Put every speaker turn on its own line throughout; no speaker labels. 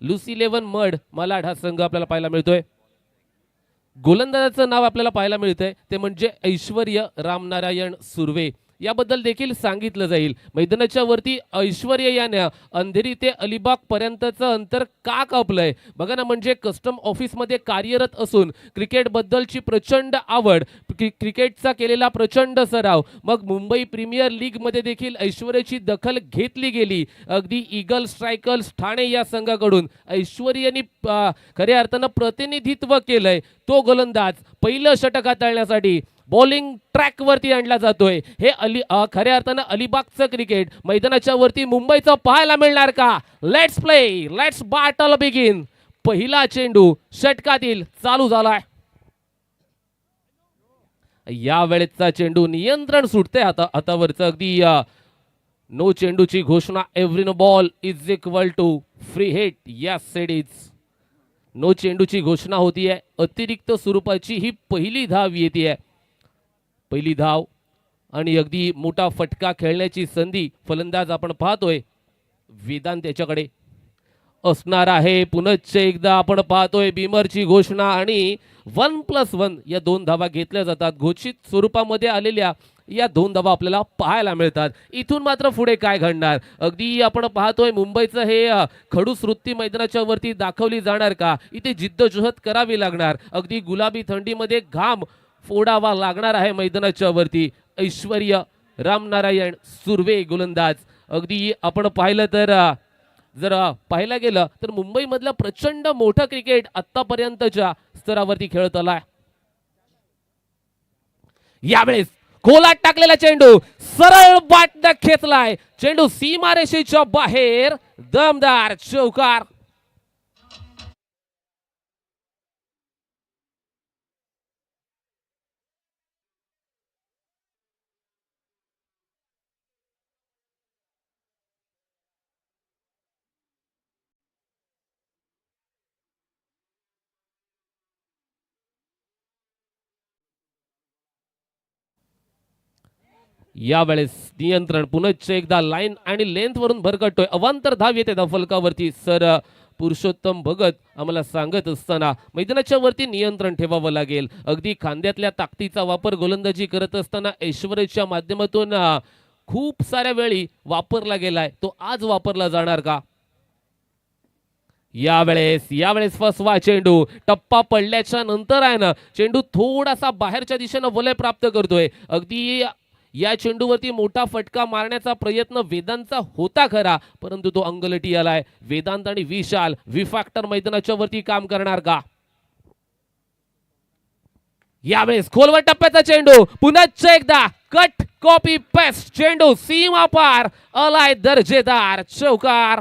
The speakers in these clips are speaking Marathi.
लुसी 11 मड मालाड हा संघ आपल्याला पाहायला मिळतोय. गोलंदाजाचं नाव आपल्याला पाहायला मिळतंय ते म्हणजे ऐश्वर्य रामनारायण सुर्वे. याबद्दल देखील सांगितलं जाईल. मैदानाच्या वरती ऐश्वर्य यानं अंधेरी ते अलिबाग पर्यंतचं अंतर का कापलंय बघा ना. म्हणजे कस्टम ऑफिसमध्ये कार्यरत असून क्रिकेटबद्दलची प्रचंड आवड, क्रिकेटचा केलेला प्रचंड सराव, मग मुंबई प्रीमियर लीगमध्ये देखील ऐश्वर्याची दखल घेतली गेली. अगदी ईगल स्ट्रायकर्स ठाणे या संघाकडून ऐश्वर्याने खऱ्या अर्थानं प्रतिनिधित्व केलंय. तो गोलंदाज पहिलं षटक हाताळण्यासाठी बॉलिंग ट्रॅक वरती आणला जातोय. हे खऱ्या अर्थानं अलिबागचं क्रिकेट मैदानाच्या वरती मुंबईचं पाहायला मिळणार का? Let's play, let's battle begin. पहिला चेंडू षटकातील चालू झालाय. या वेळेचा चेंडू नियंत्रण सुटते हातावरचं. अगदी नो चेंडूची घोषणा. Every no ball is equal to free hit. Yes it is. No चेंडूची घोषणा होतीये. अतिरिक्त स्वरूपाची ही पहिली धाव येते. पहिली धाव आणि अगदी मोठा फटका खेळण्याची संधी फलंदाज आपण पाहतोय वेदांत त्याच्याकडे असणार आहे. पुनश्च एकदा आपण पाहतोय बीमरची घोषणा आणि 1+1 या 2 धावा घेतल्या जातात. घोषित स्वरूपामध्ये आलेल्या या 2 धावा आपल्याला पाहायला मिळतात. इथून मात्र पुढे काय घडणार? अगदी आपण पाहतोय मुंबईचं हे खडूस वृत्ती मैदानाच्या वरती दाखवली जाणार का? इथे जिद्दजहद करावी लागणार. अगदी गुलाबी थंडीमध्ये घाम फोडावा लागणार आहे मैदानाच्या वरती. ऐश्वर्य रामनारायण सुर्वे गोलंदाज. अगदी आपण पाहिलं तर जर पाहायला गेलं तर मुंबईमधलं प्रचंड मोठं क्रिकेट आतापर्यंतच्या स्तरावरती खेळत आलाय. यावेळेस खोलात टाकलेला चेंडू सरळ बाटनं खेचलाय. चेंडू सीमारेषेच्या बाहेर. दमदार चौकार. यावेळेस नियंत्रण पुनश्च एकदा लाईन आणि लेंथ वरून भरकटतोय. अवांतर धाव येते फलकावरती. सर पुरुषोत्तम भगत आम्हाला सांगत असताना मैदानाच्या वरती नियंत्रण ठेवावं लागेल. अगदी खांद्यातल्या ताकदीचा वापर गोलंदाजी करत असताना ऐश्वर्याच्या माध्यमातून खूप साऱ्या वेळी वापरला गेलाय. तो आज वापरला जाणार का? यावेळेस फसवा चेंडू. टप्पा पडल्याच्या नंतर आहे ना चेंडू थोडासा बाहेरच्या दिशेनं वलय प्राप्त करतोय. अगदी या चेंडूवरती मोठा फटका मारण्याचा प्रयत्न वेदांतचा होता खरा, परंतु तो अंगलटी आलाय. वेदांत आणि विशाल फॅक्टर मैदानाच्या वरती काम करणार का? यावेळेस खोलवर टप्प्याचा चेंडू. पुनश्च एकदा कट कॉपी पेस्ट चेंडू सीमा पार. आलाय दर्जेदार चौकार.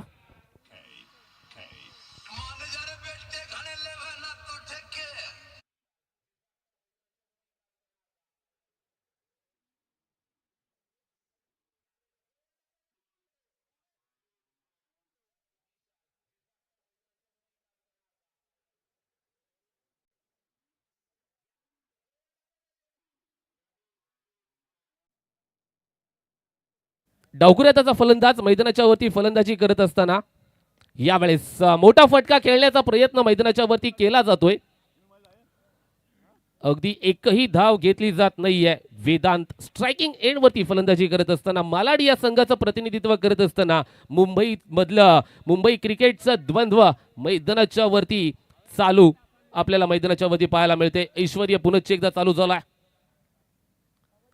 डावखुऱ्याचा फलंदाज मैदानाच्या वरती फलंदाजी करत असताना यावेळेस मोठा फटका खेळण्याचा प्रयत्न मैदानाच्या वरती केला जातोय. अगदी एकही धाव घेतली जात नाहीये. वेदांत स्ट्रायकिंग एंड वरती फलंदाजी करत असताना मालाड या संघाचं प्रतिनिधित्व करत असताना मुंबई क्रिकेटचं द्वंद्व मैदानाच्या वरती चालू आपल्याला मैदानाच्या वरती पाहायला मिळते. ऐश्वर्य पुनश्च एकदा चालू झाला.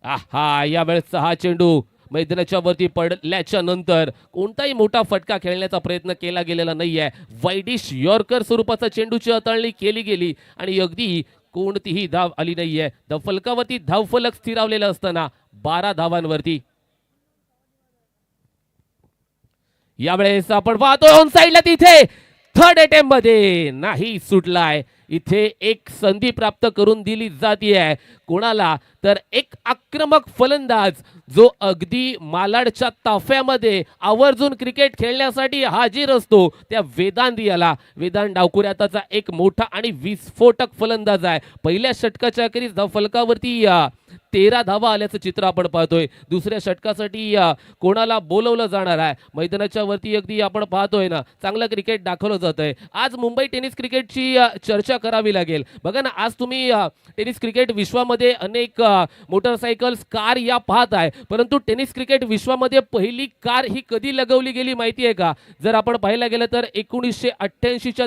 आहा, यावेळेस हा चेंडू मैदानाच्या वरती पडल्याच्या नंतर कोणताही मोठा फटका खेळण्याचा प्रयत्न केला गेलेला नाहीये. वाईडिश यॉर्कर स्वरूपाचा चेंडूची हाताळणी केली गेली आणि अगदी कोणतीही धाव आली नाहीये. फलकावरती धावफलक स्थिरावलेला असताना 12 धावांवरती. यावेळेस आपण पाहतोय ऑन साइडला तिथे थर्ड अटेम्प्ट मध्ये नाही सुटलाय. इथे एक संधी प्राप्त करून दिली जाते आहे कोणाला, तर एक आक्रमक फलंदाज जो अगदी मालाडच्या ताफ्यामध्ये आवर्जून क्रिकेट खेळण्यासाठी हाजीर असतो त्या वेदांत याला. वेदांत डावकुऱ्याचा एक मोठा आणि विस्फोटक फलंदाज आहे. पहिल्या षटकाच्या अखेरीस फलकावरती 13 धावा आल्याचं चित्र आपण पाहतोय. दुसऱ्या षटकासाठी कोणाला बोलवलं जाणार आहे मैदानाच्या वरती अगदी आपण पाहतोय ना, चांगलं क्रिकेट दाखवलं जात आहे. आज मुंबई टेनिस क्रिकेटची चर्चा करावी लागेल. बघा ना, आज तुम्ही टेनिस क्रिकेट विश्वामध्ये अनेक मोटरसायकल्स कार या पाहत आहे, परंतु टेनिस क्रिकेट विश्वामध्ये पहिली कार ही कधी लगवली गेली माहिती आहे का? जर आपण पाहायला गेलं तर 1988च्या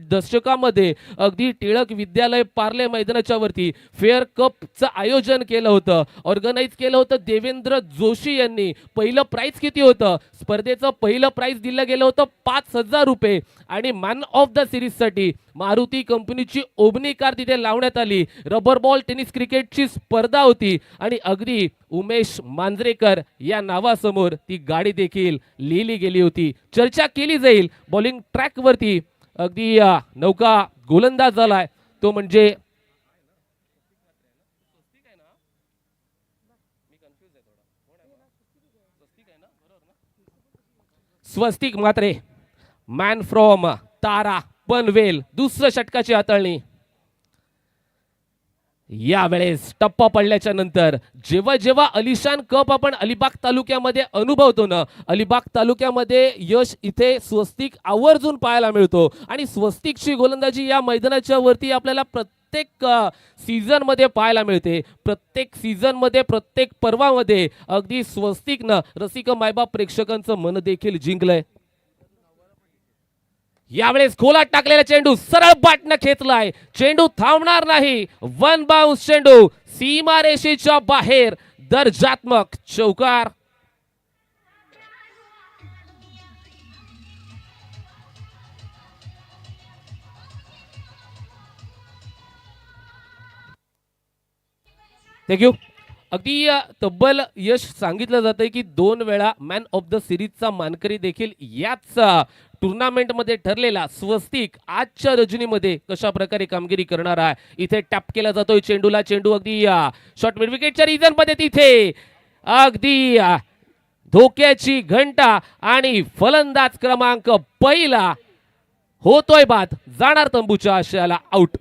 दशकामध्ये अगदी टिळक विद्यालय पार्ले मैदानाच्या वरती फेअर कपचं आयोजन केलं होतं, ऑर्गनाइज केलं होतं देवेंद्र जोशी यांनी. पहिलं प्राइस किती होतं? स्पर्धेचं पहिलं प्राइस दिलं गेलं होतं 5,000 रुपये आणि मॅन ऑफ द सिरीज साठी मारुती कंपनीची ओमनी कार तिथे लावण्यात आली. रबर बॉल टेनिस क्रिकेटची स्पर्धा होती आणि अगदी उमेश मांजरेकर या नावासमोर ती गाडी देखील लिहिली गेली होती. चर्चा केली जाईल बॉलिंग ट्रॅक वरती. अगदी नौका गोलंदाज झालाय तो म्हणजे स्वस्तिक म्हात्रे, मॅन फ्रॉम तारा पनवेल. दुसऱ्या षटकाची हाताळणी. यावेळेस टप्पा पडल्याच्या नंतर जेव्हा जेव्हा अलिशान कप आपण अलिबाग तालुक्यामध्ये अनुभवतो ना, अलिबाग तालुक्यामध्ये यश इथे स्वस्तिक आवर्जून पाहायला मिळतो आणि स्वस्तिकची गोलंदाजी या मैदानाच्या वरती आपल्याला प्रत्येक सीझन मध्ये पाहायला मिळते. प्रत्येक सीझन मध्ये, प्रत्येक पर्वामध्ये अगदी स्वस्तिकनं रसिक मायबाप प्रेक्षकांचं मन देखील जिंकलंय. यावेळेस खोलात टाकलेला चेंडू सरळ बाटनं खेचलाय. चेंडू थांबणार नाही. वन बाउन्स चेंडू सीमारेषेच्या बाहेर. दर्जात्मक चौकार. थँक्यू. अगदी तब्बल यश सांगितलं जातंय की 2 वेळा मॅन ऑफ द सिरीजचा मानकरी देखील याच टुर्नामेंटमध्ये ठरलेला स्वस्तिक आजच्या रजनीमध्ये कशा प्रकारे कामगिरी करणार आहे. इथे टॅप केला जातोय चेंडूला. चेंडू अगदी शॉर्ट मिड विकेटच्या रिजन मध्ये तिथे अगदी धोक्याची घंटा आणि फलंदाज क्रमांक पहिला होतोय बाद. जाणार तंबूच्या आशयाला आउट.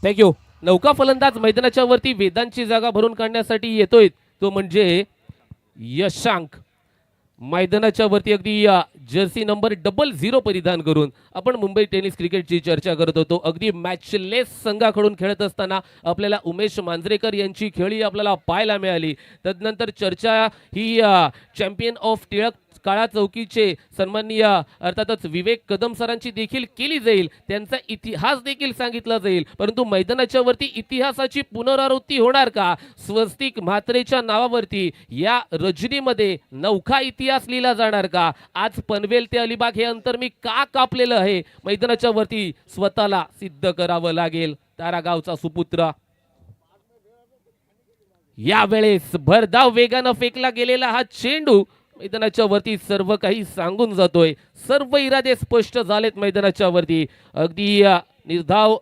थँक्यू. नौका फलंदाज मैदानाच्या वरती वेदांची जागा भरून काढण्यासाठी येतोय तो म्हणजे यशांक. मैदानाच्या वरती अगदी जर्सी नंबर 00 परिधान करून आपण मुंबई टेनिस क्रिकेटची चर्चा करत होतो. अगदी मॅचलेस संघाकडून खेळत असताना आपल्याला उमेश मांजरेकर यांची खेळी आपल्याला पाहायला मिळाली. तदनंतर चर्चा ही चॅम्पियन ऑफ टिळक काळा चौकीचे सन्माननीय अर्थातच विवेक कदम सरांची देखील केली जाईल. त्यांचा इतिहास देखील सांगितला जाईल. परंतु मैदानाच्या वरती इतिहासाची पुनरावृत्ती होणार का? स्वस्तिक म्हात्रेच्या नावावरती या रजनीमध्ये नौखा इतिहास लिहिला जाणार का? आज पनवेल ते अलिबाग हे अंतर मी का कापलेलं आहे मैदानाच्या वरती स्वतःला सिद्ध करावं लागेल. तारागावचा सुपुत्र. यावेळेस भरधाव वेगानं फेकला गेलेला हा चेंडू मैदानाच्या वरती सर्व काही सांगून जातोय. सर्व इरादे स्पष्ट झालेत मैदानाच्या वरती. अगदी निर्धाव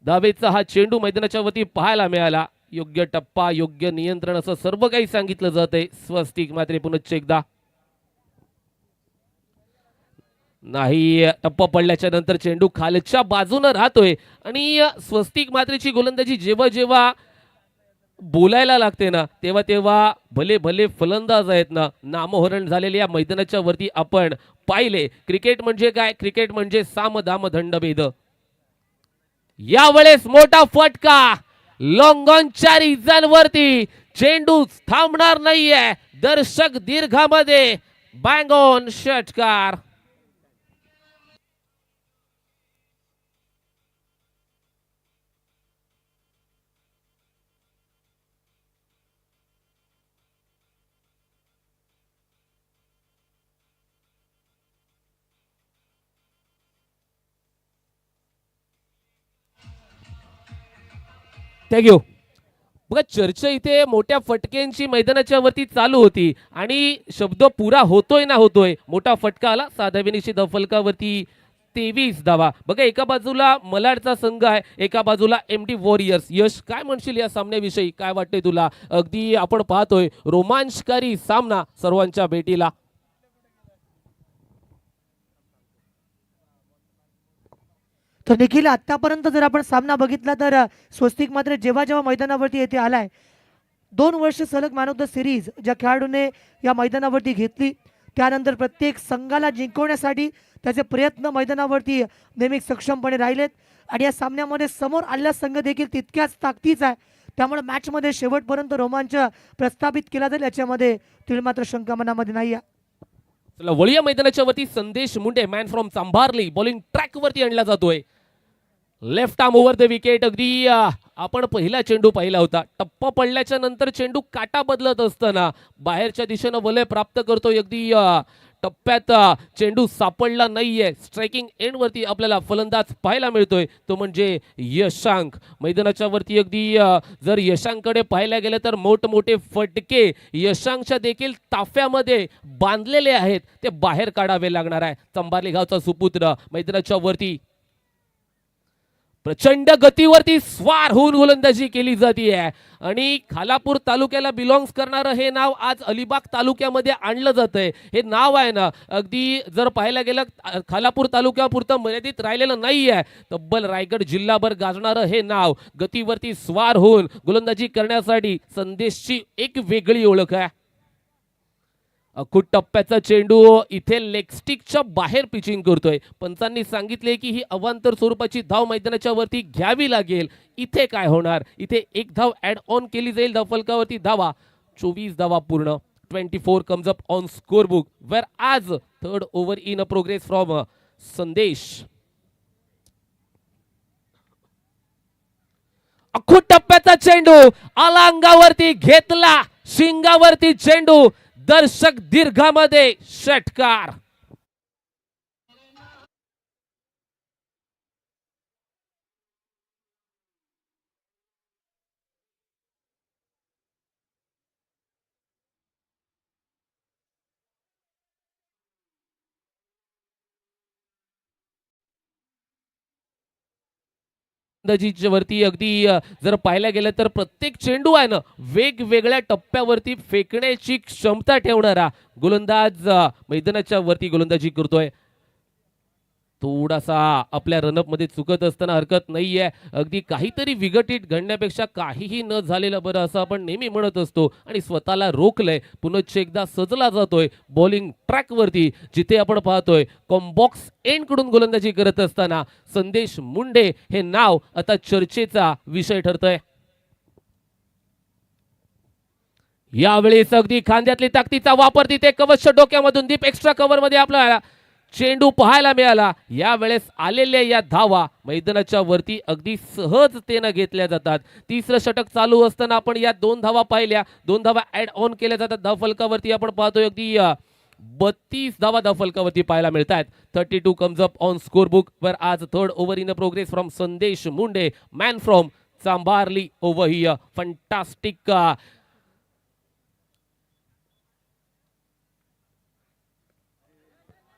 धावेचा हा चेंडू मैदानाच्या वरती पाहायला मिळाला. योग्य टप्पा, योग्य नियंत्रण असं सर्व काही सांगितलं जातंय. स्वस्तिक मात्र पुनश्च एकदा नाही. टप्पा पडल्याच्या नंतर चेंडू खालच्या बाजूनं राहतोय आणि स्वस्तिक मात्रेची गोलंदाजी जेव्हा जेव्हा बोलायला लागते ना, तेव्हा तेव्हा भले भले फलंदाज आहेत ना, नामोहरण झालेले या मैदानाच्या वरती आपण पाहिले. क्रिकेट म्हणजे काय? क्रिकेट म्हणजे साम दाम दंड भेद. यावेळेस मोठा फटका लॉंग ऑनच्या रिजन वरती. चेंडू थांबणार नाहीये. दर्शक दीर्घामध्ये बँग ऑन षटकार. थँक्यू. बघा चर्चा इथे मोठ्या फटक्यांची मैदानाच्या वरती चालू होती आणि शब्द पुरा होतोय ना होतोय. मोठा फटका आला साध्या विनिशी फलकावरती 23 धावा. बघा एका बाजूला मलाडचा संघ आहे, एका बाजूला MD वॉरियर्स. यश काय म्हणशील या सामन्याविषयी, काय वाटतंय तुला? अगदी आपण पाहतोय रोमांचकारी सामना सर्वांच्या भेटीला.
तर निखिल आतापर्यंत जर आपण सामना बघितला तर स्वस्तिक मात्र जेव्हा जेव्हा मैदानावरती येथे आलाय 2 वर्ष सलग मॅन ऑफ द सिरीज ज्या खेळाडूने या मैदानावरती घेतली त्यानंतर प्रत्येक संघाला जिंकवण्यासाठी त्याचे प्रयत्न मैदानावरती नेहमी सक्षमपणे राहिलेत आणि या सामन्यामध्ये समोर आलेला संघ देखील तितक्याच ताकदीचा आहे. त्यामुळे मॅचमध्ये शेवटपर्यंत रोमांच प्रस्थापित केला जाईल याच्यामध्ये तिळ मात्र शंका मनामध्ये नाही आहे.
चला वळीया मैदानाच्या वरती Sandesh Munde man from Chambharli bowling track वरती आणला जातोय. Left arm over the wicket. अगदी आपण पहिला चेंडू पाहिला होता. टप्पा पडल्याच्या नंतर चेंडू काटा बदलत असताना बाहेरच्या दिशेनं वलय प्राप्त करतोय. अगदी टप्प्यात चेंडू सापडला नाहीये. स्ट्रायकिंग एंड वरती आपल्याला फलंदाज पाहायला मिळतोय तो म्हणजे यशांक. मैदानाच्या वरती अगदी जर यशांकडे पाहायला गेलं तर मोठमोठे फटके यशांकच्या देखील ताफ्यामध्ये बांधलेले आहेत, ते बाहेर काढावे लागणार आहे. चंबारली गावचा सुपुत्र मैदानाच्या वरती प्रचंड गतीवरती स्वार होऊन गोलंदाजी केली जाते आणि खालापूर तालुक्याला बिलॉंग्स करणारं हे नाव आज अलिबाग तालुक्यामध्ये आणलं जातंय. हे नाव आहे ना अगदी जर पाहायला गेलं खालापूर तालुक्यापुरतं मर्यादित राहिलेलं नाही आहे. तब्बल रायगड जिल्हाभर गाजणारं हे नाव गतीवरती स्वार होऊन गोलंदाजी करण्यासाठी संदेशची एक वेगळी ओळख आहे. अखूट टप्प्याचा चेंडू इथे लेगस्टिकच्या बाहेर पिचिंग करतोय. पंचांनी सांगितले की ही अवांतर स्वरूपाची धाव मैदानाच्या वरती घ्यावी लागेल. इथे काय होणार? इथे एक धाव ऍड ऑन केली जाईल धावफलकावरती. धावा 24 धावा पूर्ण. 24 comes up on score book where as third over in a progress from Sandesh. अखूट टप्प्याचा चेंडू अलंगावरती घेतला, शिंगावरती चेंडू, दर्शक दीर्घामध्ये षटकार. वरती अगदी जर पाहायला गेलं तर प्रत्येक चेंडू आहे ना वेगवेगळ्या टप्प्यावरती फेकण्याची क्षमता ठेवणारा गोलंदाज मैदानाच्या वरती गोलंदाजी करतोय. थोडासा आपल्या रनअप मध्ये चुकत असताना हरकत नाहीये. अगदी काहीतरी विघटित घडण्यापेक्षा काहीही न झालेलं बरं असं आपण नेहमी म्हणत असतो आणि स्वतःला रोखलंय. पुनश्च एकदा सजला जातोय बॉलिंग ट्रॅक वरती जिथे आपण पाहतोय कॉम्बॉक्स एंड कडून गोलंदाजी करत असताना संदेश मुंडे हे नाव आता चर्चेचा विषय ठरतंय. यावेळेस अगदी खांद्यातली ताकदीचा वापर तिथे कवच डोक्यामधून दीप एक्स्ट्रा कव्हर मध्ये आपल्याला चेंडू पाहायला मिळाला. यावेळेस आलेल्या या धावा मैदानाच्या वरती अगदी सहजतेने घेतल्या जातात. तिसरं षटक चालू असताना आपण या 2 धावा पाहिल्या, 2 धावा ऍड ऑन केल्या जातात धावफलकावरती. आपण पाहतोय अगदी 32 धावा धावफलकावरती पाहायला मिळत आहेत. 32 comes up on score book वर as third over in progress from Sandesh Munde man from Chambharli over here. Fantastic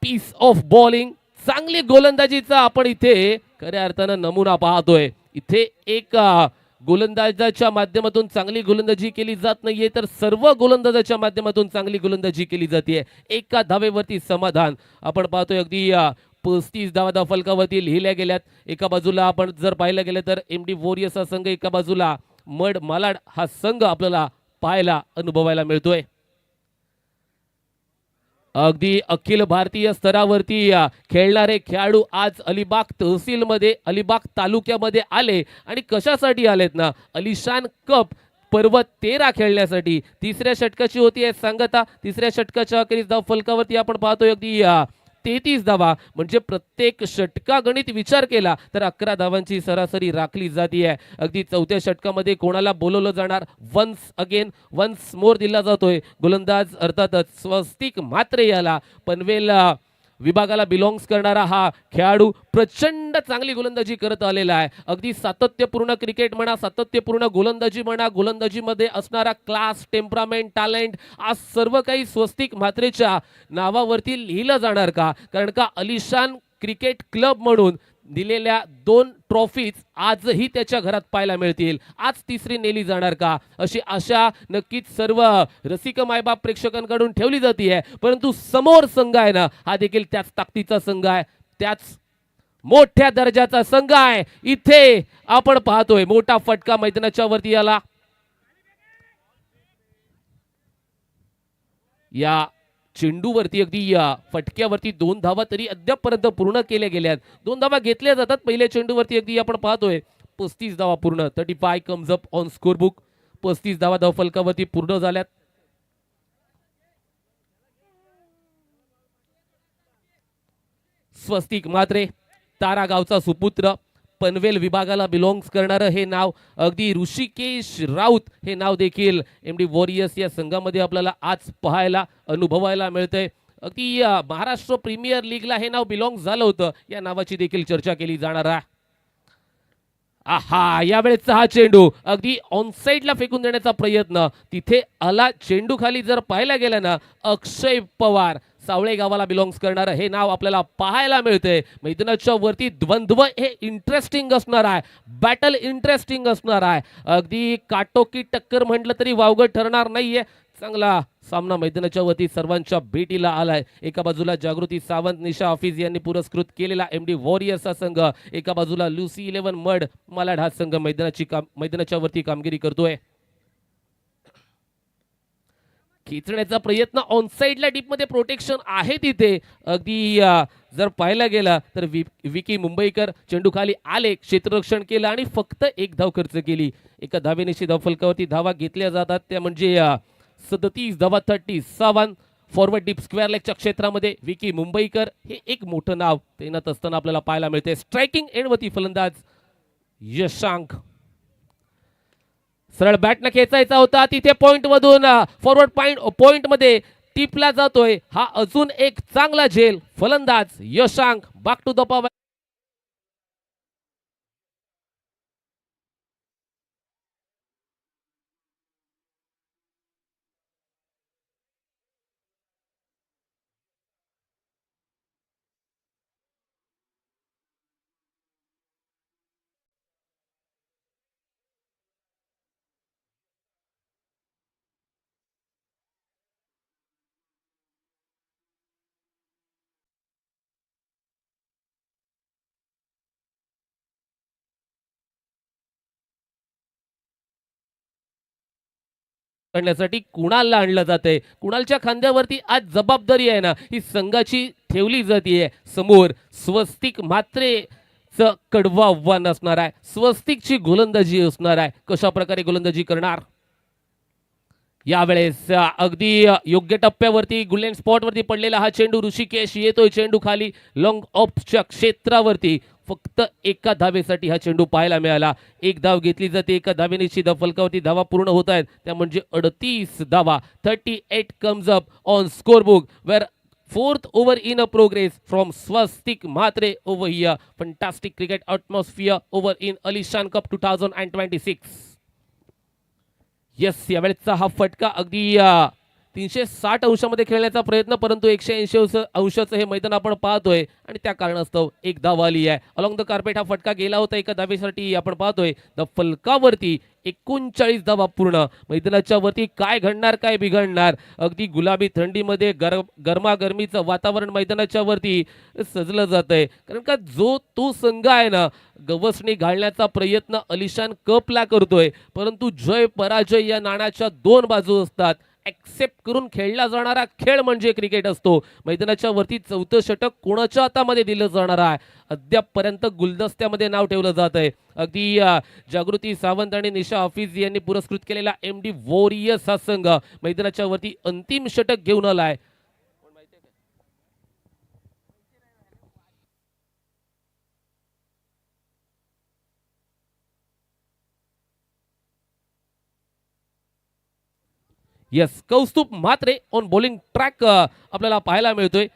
piece of bowling. चांगली गोलंदाजीचा आपण इथे खऱ्या अर्थानं नमुना पाहतोय. इथे एक गोलंदाजाच्या माध्यमातून चांगली गोलंदाजी केली जात नाहीये तर सर्व गोलंदाजाच्या माध्यमातून चांगली गोलंदाजी केली जाते. एका धावेवरती समाधान आपण पाहतोय. अगदी 35 धावा धावफलकावरती लिहिल्या गेल्यात. एका बाजूला आपण जर पाहायला गेलं तर MD वॉरियर्स हा संघ, एका बाजूला मड मालाड हा संघ आपल्याला पाहायला अनुभवायला मिळतोय. अगदी अखिल भारतीय स्तरावरती खेळणारे खेळाडू आज अलिबाग तहसीलमध्ये अलिबाग तालुक्यामध्ये आले आणि कशासाठी आलेत ना, अलिशान कप पर्व 13 खेळण्यासाठी. तिसऱ्या षटकाची होती आहे सांगता. तिसऱ्या षटकाच्या अखेरीस धाव फलकावरती आपण पाहतोय अगदी 33 धावा. म्हणजे प्रत्येक षटकागणित विचार केला तर 11 धावांची सरासरी राखली जाते आहे. अगदी चौथ्या षटकामध्ये कोणाला बोलवलं जाणार, वन्स अगेन वन्स मोर दिला जातोय. गोलंदाज अर्थातच स्वस्तिक मात्रे याला पनवेल विभागाला बिलॉंग्स करणारा हा खेळाडू प्रचंड चांगली गोलंदाजी करत आलेला आहे. अगदी सातत्यपूर्ण क्रिकेट म्हणा, सातत्यपूर्ण गोलंदाजी म्हणा, गोलंदाजीमध्ये असणारा क्लास, टेम्परामेंट, टॅलेंट आज सर्व काही स्वस्तिक म्हात्रेच्या नावावरती लिहिलं जाणार का? कारण का अलिशान क्रिकेट क्लब म्हणून दिलेल्या 2 ट्रॉफीज आजही त्याच्या घरात पाहायला मिळतील. आज तिसरी नेली जाणार का अशी आशा नक्कीच सर्व रसिक मायबाप प्रेक्षकांकडून ठेवली जाते. परंतु समोर संघ आहे ना, हा देखील त्याच ताकदीचा संघ आहे, त्याच मोठ्या दर्जाचा संघ आहे. इथे आपण पाहतोय मोठा फटका मैदानाच्या वरती आला. या चेंडूवरती अगदी फटक्यावरती 2 धावा तरी अद्यापपर्यंत पूर्ण केल्या गेल्यात. 2 धावा घेतल्या जातात पहिल्या चेंडूवरती. अगदी आपण पाहतोय 35 धावा पूर्ण, 35 comes up on score book. 35 धावा धावफलकावरती पूर्ण झाल्यात. स्वस्तिक म्हात्रे, तारा गावचा सुपुत्र, पनवेल विभागाला बिलॉंग्स करणारं हे नाव, अगदी ऋषिकेश राऊत हे नाव देखील एमडी वॉरियर्स या संघामध्ये आपल्याला आज पाहायला अनुभवायला मिळतंय. अगदी महाराष्ट्र प्रीमियर लीगला हे नाव बिलॉंग्स झालं होतं. या नावाची देखील चर्चा केली जाणार आहे. आहा, यावेळेचा हा चेंडू अगदी ऑनसाइडला फेकून देण्याचा प्रयत्न तिथे आला. चेंडू खाली जर पाहायला गेला ना, अक्षय पवार, सावळे गावाला बिलॉंग्स करणारं हे नाव आपल्याला पाहायला मिळतंय. मैदानाच्या वरती द्वंद्व हे इंटरेस्टिंग असणार आहे, बॅटल इंटरेस्टिंग असणार आहे. अगदी काटोकी टक्कर म्हटलं तरी वावगं ठरणार नाहीये. चांगला सामना मैदानाच्या वरती सर्वांच्या भेटीला आलाय. एका बाजूला जागृती सावंत, निशा हाफिज यांनी पुरस्कृत केलेला एमडी वॉरियर्सचा संघ, एका बाजूला लुसी 11 मड मालाड हा संघ मैदानाच्या वरती कामगिरी करतोय. खेचण्याचा प्रयत्न ऑनसाइडला डीप मध्ये प्रोटेक्शन आहे तिथे. अगदी जर पाहायला गेला तर विकी मुंबईकर चेंडू खाली आले, क्षेत्ररक्षण केलं आणि फक्त 1 धाव खर्च केली. एका धावेनिशी धावफलकावरती धावा घेतल्या जातात त्या म्हणजे 37 धावा 37. फॉरवर्ड डीप स्क्वेअर लेगच्या क्षेत्रामध्ये विकी मुंबईकर हे एक मोठं नाव तैनात असताना आपल्याला पाहायला मिळते. स्ट्रायकिंग एंडवरती फलंदाज यशांक, सरळ बॅटनं खेचायचा होता तिथे पॉइंट मधून फॉरवर्ड पॉइंट मध्ये टिपला जातोय. हा अजून एक चांगला झेल फलंदाज Yashank. Back to the power. करण्यासाठी कुणालला आणलं जातंय. कुणालच्या खांद्यावरती आज जबाबदारी आहे ना, ही संघाची ठेवली जाते. समोर स्वस्तिक म्हात्रेचं कडवं आव्हान असणार आहे. स्वस्तिकची गोलंदाजी असणार आहे. कशा प्रकारे गोलंदाजी करणार यावेळेस. अगदी योग्य टप्प्यावरती गुलेन स्पॉटवरती पडलेला हा चेंडू ऋषिकेश येतोय. चेंडू खाली लॉंग ऑफच्या क्षेत्रावरती. फक्त एका धावेसाठी हा चेंडू पाहायला मिळाला. 1 धाव घेतली जाते. एका धावेनिशी फलकावरती धावा पूर्ण होत आहेत त्या म्हणजे 38 धावा. 38 comes up on score book where 4th over in a progress from Swastik Mhatre over here. Fantastic cricket atmosphere over in Alishan Cup 2026. Yes, यावेळेचा हा फटका अगदी 360 अंशामध्ये खेळण्याचा प्रयत्न, परंतु 180 अंशाचं हे मैदान आपण पाहतोय आणि त्या कारणास्तव 1 धाव आली आहे. अलॉंग द कार्पेट हा फटका गेला होता एका धावेसाठी. आपण पाहतोय द फलकावरती 39 धावा पूर्ण. मैदानाच्या वरती काय घडणार, काय बिघडणार. अगदी गुलाबी थंडीमध्ये गरमागरमीचं वातावरण मैदानाच्या वरती सजलं जातंय. कारण का जो तो संघ आहे ना, गवसणी घालण्याचा प्रयत्न अलिशान कपला करतोय, परंतु जय पराजय या नाण्याच्या 2 बाजू असतात. ऍक्सेप्ट करून खेळला जाणारा खेळ म्हणजे क्रिकेट असतो. मैदानाच्या वरती 4थं षटक कोणाच्या हातामध्ये दिलं जाणार आहे अद्यापपर्यंत गुलदस्त्यामध्ये नाव ठेवलं जात आहे. अगदी जागृती सावंत आणि निशा हाफिज यांनी पुरस्कृत केलेला एमडी वॉरियर्स हा संघ मैदानाच्या वरती अंतिम षटक घेऊन आलाय. Yes, Kaustubh Mhatre on bowling track आपल्याला पाहायला मिळतोय.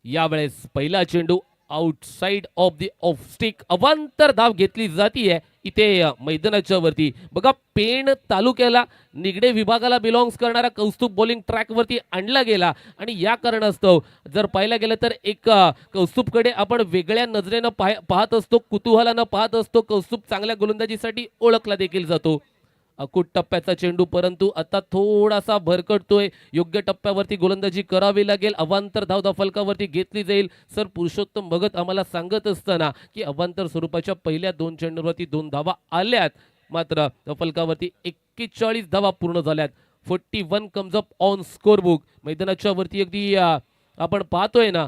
यावेळेस पहिला चेंडू outside off the off stick, अवांतर धाव घेतली जातीये इथे मैदानाच्या वरती. बघा, पेण तालुक्याला निगडे विभागाला बिलॉंग्स करणारा कौस्तुभ बॉलिंग ट्रॅक वरती आणला गेला आणि या कारणास्तव जर पाहायला गेलं तर एक कौस्तुभकडे आपण वेगळ्या नजरेनं पाहत असतो, कुतूहलानं पाहत असतो. कौस्तुभ चांगल्या गोलंदाजीसाठी ओळखला देखील जातो. अकुट टप्प्याचा चेंडू, परंतु आता थोडासा भरकटतोय. योग्य टप्प्यावरती गोलंदाजी करावी लागेल. अवांतर धाव फलकावरती घेतली जाईल. सर पुरुषोत्तम भगत आम्हाला सांगत असताना की अवांतर स्वरूपाच्या पहिल्या 2 चेंडूवरती 2 धावा आल्यात, मात्र फलकावरती 41 धावा पूर्ण झाल्यात. 41 comes up on score book. मैदानाच्या वरती अगदी आपण पाहतोय ना,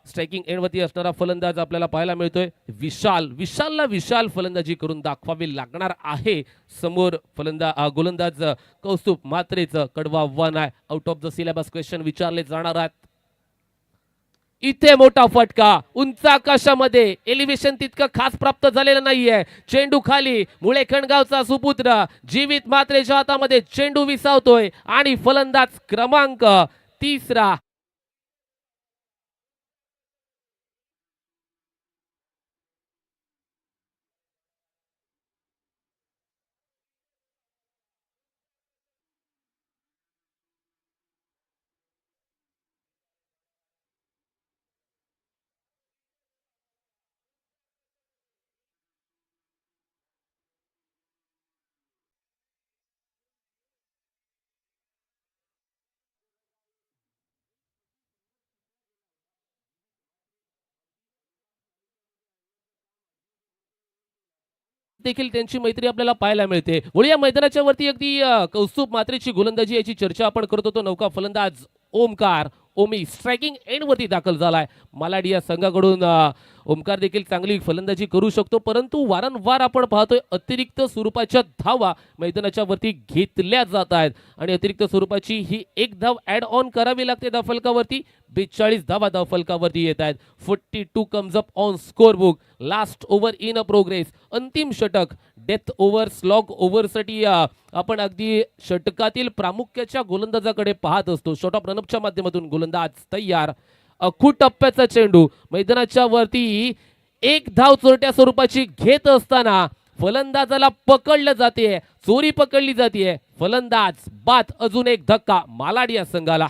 स्ट्रायकिंग एंडवरती असणारा फलंदाज आपल्याला पाहायला मिळतोय. विशालला विशाल फलंदाजी करून दाखवावी लागणार आहे. समोर गोलंदाज कौस्तुभ मात्रेचं कडवं आव्हान आहे. Out of the syllabus question विचारले जाणार आहेत. इथे मोठा फटका, उंच आकाशामध्ये. एलिव्हेशन तितकं खास प्राप्त झालेलं नाहीये. चेंडू खाली, मुळे खणगावचा सुपुत्र जीवित मात्रेच्या हातामध्ये चेंडू विसावतोय आणि फलंदाज क्रमांक 3 देखील त्यांची मैत्री आपल्याला पाहायला मिळते. वळूया मैदानाच्या वरती अगदी कौस्तुभ मात्रेची गोलंदाजी याची चर्चा आपण करत होतो. नौका फलंदाज ओमी स्ट्रायकिंग एंड वरती दाखल झालाय. मालाड या संघाकडून ओमकार देखील चांगली फलंदाजी करू शकतो, परंतु वारंवार आपण पाहतोय अतिरिक्त स्वरूपाच्या धावा मैदानाच्या वरती घेतल्या जात आहेत आणि अतिरिक्त स्वरूपाची ही एक धाव ऍड ऑन करावी लागते धावफलकावरती. 42 धावा धावफलकावरती येत आहेत. 42 comes up on score book. Last over in a progress. अंतिम षटक डेथ ओव्हर स्लॉग ओव्हरसाठी आपण अगदी षटकातील प्रामुख्याच्या गोलंदाजाकडे पाहत असतो. शॉर्ट ऑफ रनअपच्या माध्यमातून गोलंदाज तयार. अखूट टप्प्याचा चेंडू मैदानाच्या वरती एक धाव चोरट्या स्वरूपाची घेत असताना फलंदाजाला पकडलं जाते, चोरी पकडली जाते. फलंदाज बाद. अजून एक धक्का मालाड या संघाला.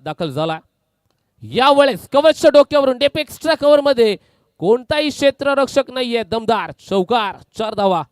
दाखल झाला. यावेळेस कवचच्या डोक्यावरून डेपेक्सच्या कव्हर मध्ये कोणताही क्षेत्ररक्षक नाहीये. दमदार चौकार. 4 धावा.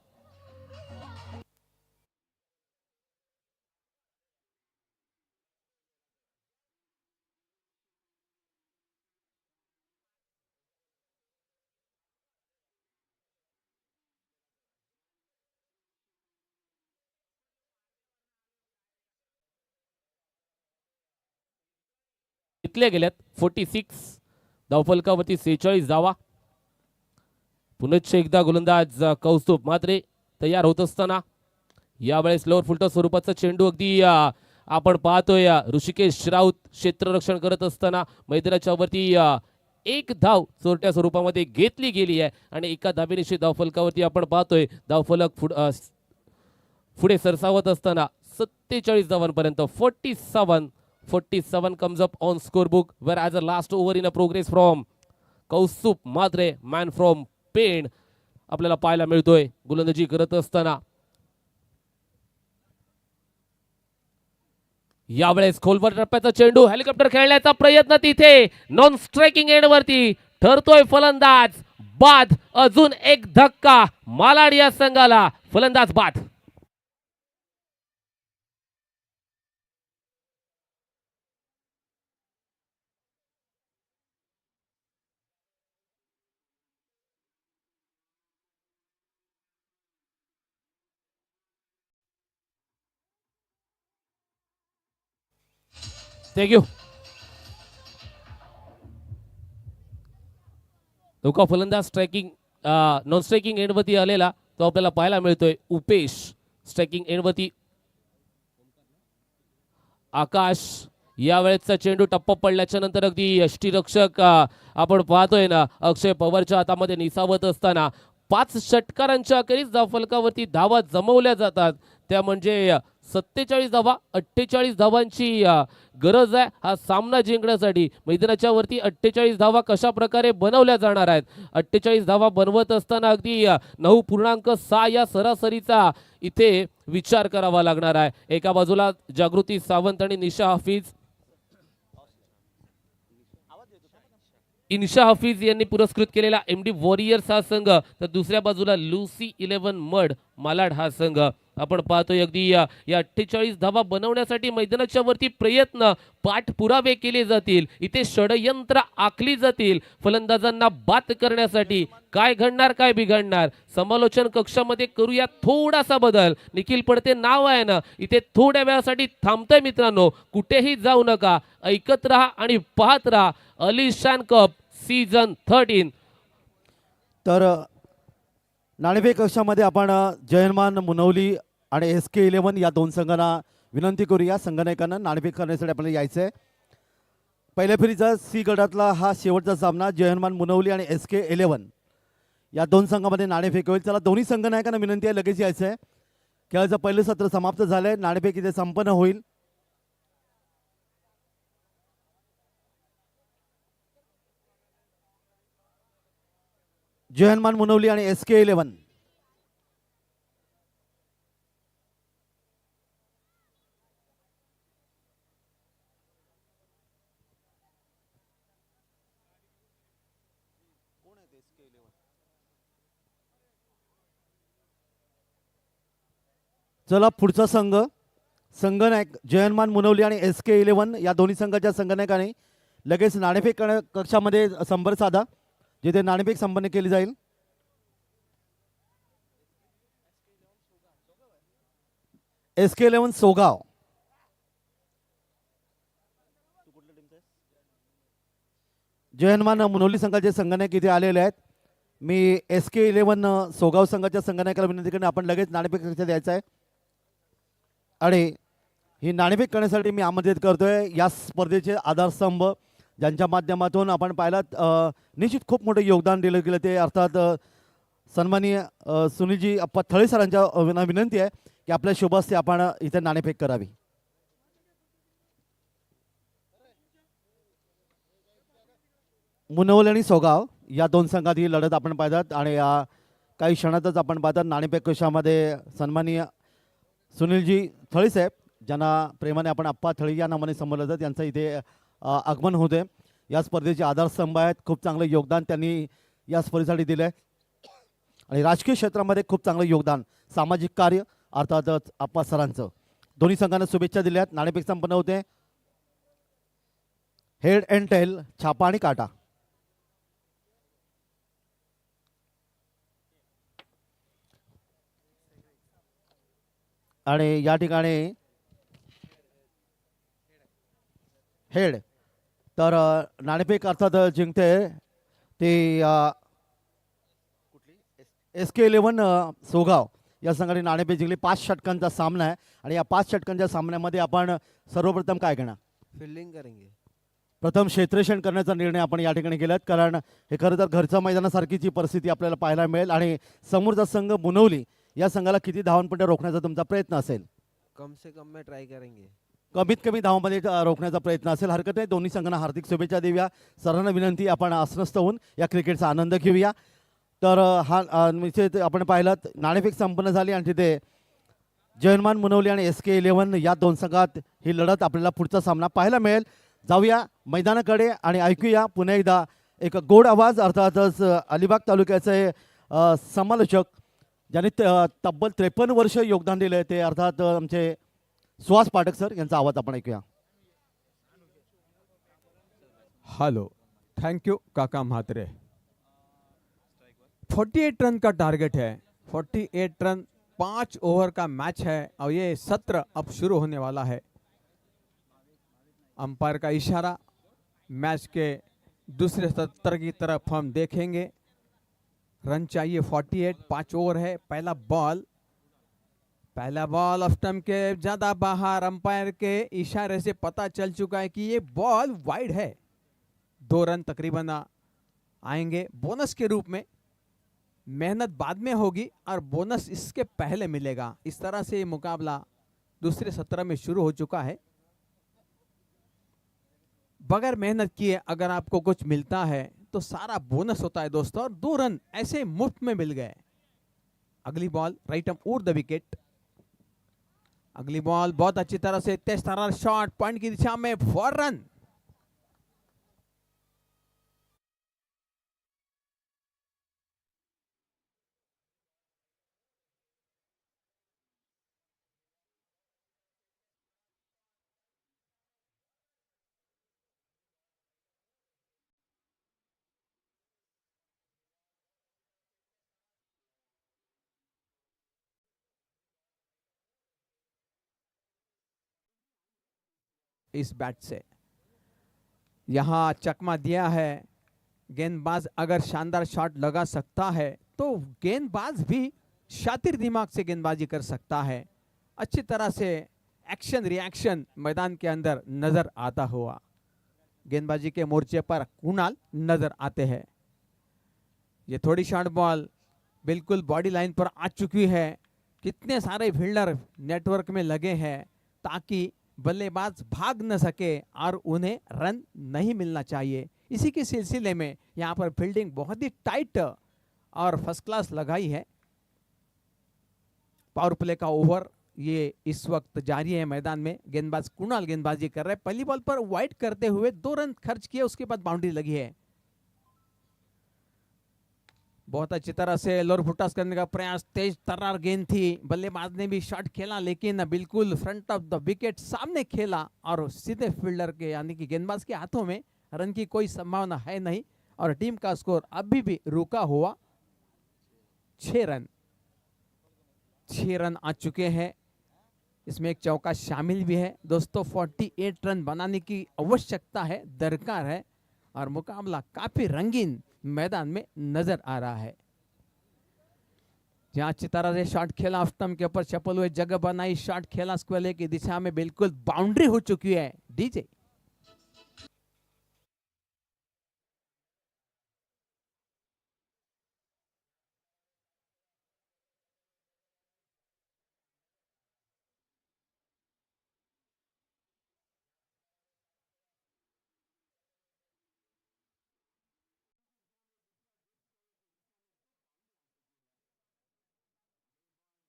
घेतल्या गेल्यात. 46 धावफलकावरती 46 धावा. पुनश्च एकदा गोलंदाज कौस्तुभ मात्रे तयार होत असताना यावेळेस लोअर फुलटॉ स्वरूपाचा चेंडू अगदी आपण पाहतोय ऋषिकेश राऊत क्षेत्ररक्षण करत असताना मैदानाच्या वरती एक धाव चोरट्या स्वरूपामध्ये घेतली गेली आहे आणि एका धावेनिशी धावफलकावरती आपण पाहतोय धावफलक पुढे सरसावत असताना 47 धावांपर्यंत. 47 comes up on scorebook, whereas the last over in a progress from Kaustubh Matre, man from Pen आपल्याला पाहायला मिळतोय गोलंदाजी करत असताना. यावेळेस खोलवर टप्प्याचा चेंडू, हेलिकॉप्टर खेळण्याचा प्रयत्न तिथे नॉन स्ट्रायकिंग एंड वरती ठरतोय फलंदाज बाद. अजून एक धक्का मालाड या संघाला. फलंदाज बाद. थँक्यू. धोका फलंदाज स्ट्रायकिंग नॉन स्ट्रायकिंग एंडवरती आलेला तो आपल्याला पाहायला मिळतोय. उपेश स्ट्रायकिंग एंडवरती. आकाश यावेळेचा चेंडू टप्पा पडल्याच्या नंतर अगदी यष्टीरक्षक आपण पाहतोय ना अक्षय पवारच्या हातामध्ये निसावत असताना 5 षटकारांच्या अखेरीस धावफलकावरती धावा जमवल्या जातात. त्या म्हणजे 47 धावा 48 धावांची गरज आहे हा सामना जिंकण्यासाठी. मैदानाच्या वरती 48 धावा कशा प्रकारे बनवल्या जाणार आहेत. 48 धावा बनवत असताना अगदी 9.6 या सरासरीचा इथे विचार करावा लागणार आहे. एका बाजूला जागृती सावंत आणि निशा हाफिज, इन्शा हाफिज यांनी पुरस्कृत केलेला एमडी वॉरियर्स हा संघ, तर दुसऱ्या बाजूला लुसी 11 मड मालाड हा संघ. आपण पाहतोय अगदी या 48 धावा बनवण्यासाठी मैदानाच्या वरती प्रयत्न पाठपुरावे केले जातील. इथे षडयंत्र आखली जातील फलंदाजांना बाद करण्यासाठी. काय घडणार काय बिघडणार समालोचन कक्षामध्ये करूया थोडासा बदल. निखिल पडते नाव आहे ना इथे थोड्या वेळासाठी थांबतंय मित्रांनो. कुठेही जाऊ नका, ऐकत राहा आणि पाहत राहा अलिशान कप सीझन 13.
तर नाणेफेक कक्षामध्ये आपण जयमान मुनवली आणि SK11 या 2 संघांना विनंती करूया. संघनायकांना नाणेफेक करण्यासाठी आपल्याला यायचं आहे. पहिल्या फेरीचा सी गटातला हा शेवटचा सामना जयमान मुनवली आणि SK11 या 2 संघांमध्ये नाणेफेक होईल. चला दोन्ही संघनायकांना विनंती आहे लगेच यायचं आहे. खेळाचं पहिलं सत्र समाप्त झालंय. नाणेफेक इथे संपन्न होईल. जयमान मुनवली आणि SK11. चला पुढचा संघ संघनायक जयमान मुनवली आणि SK11 या दोन्ही संघाच्या संघनायकाने लगेच नाणेफेक कक्षामध्ये संपर्क साधा जिथे नाणेफेक संपन्न केली जाईल. SK11 सोगाव. जयमान मुनवली संघाचे संघनायक इथे आलेले आहेत. मी SK11 सोगाव संघाच्या संघनायकाला विनंती करणे आपण लगेच नाणेफेक कक्षात यायचं आहे आणि ही नाणेफेक करण्यासाठी मी आमंत्रित करतोय या स्पर्धेचे आधारस्तंभ ज्यांच्या माध्यमातून आपण पाहिलात निश्चित खूप मोठं योगदान दिलं गेलं ते अर्थात सन्माननीय सुनीलजी अप्पा थळे सरांच्या विनंती आहे की आपल्या शुभ हस्ते आपण इथे नाणेफेक करावी. मुनवली आणि सोगाव या 2 संघात ही लढत आपण पाहतात आणि काही क्षणातच आपण पाहतात नाणेफेक कक्षामध्ये सन्माननीय सुनीलजी थळे साहेब ज्यांना प्रेमाने आपण अप्पा थळे या नावाने संबोधलं जातं त्यांचं इथे आगमन होते. या स्पर्धेचे आधारस्तंभ आहेत. खूप चांगलं योगदान त्यांनी या स्पर्धेसाठी दिलं आहे आणि राजकीय क्षेत्रामध्ये खूप चांगलं योगदान सामाजिक कार्य अर्थातच अप्पा सरांचं. दोन्ही संघांना शुभेच्छा दिल्या आहेत. नाणेफेक संपन्न होते. हेड अँड टेल छापा आणि काटा. आणि या ठिकाणी हेड तर नाणेफेक अर्थात जिंकते ते SK11 सोगाव या संघाने नाणेफेक जिंकली. 5 षटकांचा सामना आहे आणि या 5 षटकांच्या सामन्यामध्ये आपण सर्वप्रथम काय घेणार
फील्डिंग करेंगे.
प्रथम क्षेत्ररक्षण करण्याचा निर्णय आपण या ठिकाणी केलात कारण हे खरं तर घरच्या मैदानासारखीची परिस्थिती आपल्याला पाहायला मिळेल आणि समोरचा संघ मुनवली या संघाला किती धावांपर्यंत रोखण्याचा तुमचा प्रयत्न असेल.
कम से कम में ट्राई करेंगे.
कमीत कमी धावांमध्ये रोखण्याचा प्रयत्न असेल. हरकत नाही. दोन्ही संघांना हार्दिक शुभेच्छा देऊया. सरांना विनंती आपण अस्वस्थ होऊन या क्रिकेटचा आनंद घेऊया. तर हा निश्चित आपण पाहिलात नाणेफेक संपन्न झाली आणि तिथे जयमान मुनवली आणि SK11 या 2 संघात ही लढत आपल्याला पुढचा सामना पाहायला मिळेल. जाऊया मैदानाकडे आणि ऐकूया पुन्हा एकदा एक गोड आवाज अर्थातच अलिबाग तालुक्याचे समालोचक ज्यांनी तब्बल 53 वर्ष योगदान दिले ते अर्थात आमचे सुहास पाठक सर यांचा आवाज आपण ऐकूया.
हेलो, थैंक यू काका म्हात्रे. 48 रन का टारगेट है. 48 रन 5 ओवर का मैच है और ये सत्र अब शुरू होने वाला है. अंपायर का इशारा। मैच के दूसरे सत्र की तरफ हम देखेंगे। रन चाहिए 48, 5 ओवर है। पहला बॉल ऑफ स्टंप के ज्यादा बाहर। अंपायर के इशारे से पता चल चुका है कि ये बॉल वाइड है। 2 रन तकरीबन आएंगे बोनस के रूप में। मेहनत बाद में होगी और बोनस इसके पहले मिलेगा। इस तरह से ये मुकाबला दूसरे सत्र में शुरू हो चुका है। बगैर मेहनत किए अगर आपको कुछ मिलता है तो सारा बोनस होता है दोस्तों, और 2 रन ऐसे मुफ्त में मिल गए। अगली ball right up over the wicket. अगली बॉल बहुत अच्छी तरह से तेज तर्रार शॉट, पॉइंट की दिशा में 4 रन। इस बैट से यहां चकमा दिया है। गेंदबाज अगर शानदार शॉट लगा सकता है तो गेंदबाज भी शातिर दिमाग से गेंदबाजी कर सकता है। अच्छी तरह से एक्शन रिएक्शन मैदान के अंदर नजर आता हुआ गेंदबाजी के मोर्चे पर कुणाल नजर आते हैं। ये थोड़ी शॉर्ट बॉल बिल्कुल बॉडी लाइन पर आ चुकी है। कितने सारे फील्डर नेटवर्क में लगे हैं ताकि बल्लेबाज भाग न सके और उन्हें रन नहीं मिलना चाहिए। इसी के सिलसिले में यहाँ पर फील्डिंग बहुत ही टाइट और फर्स्ट क्लास लगाई है। पावर प्ले का ओवर ये इस वक्त जारी है मैदान में। गेंदबाज कुणाल गेंदबाजी कर रहे हैं। पहली बॉल पर वाइड करते हुए 2 रन खर्च किए, उसके बाद बाउंड्री लगी है। बहुत अच्छी तरह से लोअर फुटास करने का प्रयास, तेज तर्रार गेंद थी। बल्लेबाज ने भी शॉट खेला लेकिन बिल्कुल फ्रंट ऑफ द विकेट सामने खेला और सीधे फील्डर के यानी कि गेंदबाज के हाथों में। रन की कोई संभावना है नहीं और टीम का स्कोर अभी भी रुका हुआ 6 रन आ चुके हैं। इसमें एक चौका शामिल भी है दोस्तों। 48 रन बनाने की आवश्यकता है, दरकार है और मुकाबला काफी रंगीन मैदान में नजर आ रहा है। जहां अच्छी तरह से शॉट खेला, स्टंप के ऊपर चपल हुए जगह बनाई, शॉट खेला स्क्वेयर की दिशा में, बिल्कुल बाउंड्री हो चुकी है। डीजे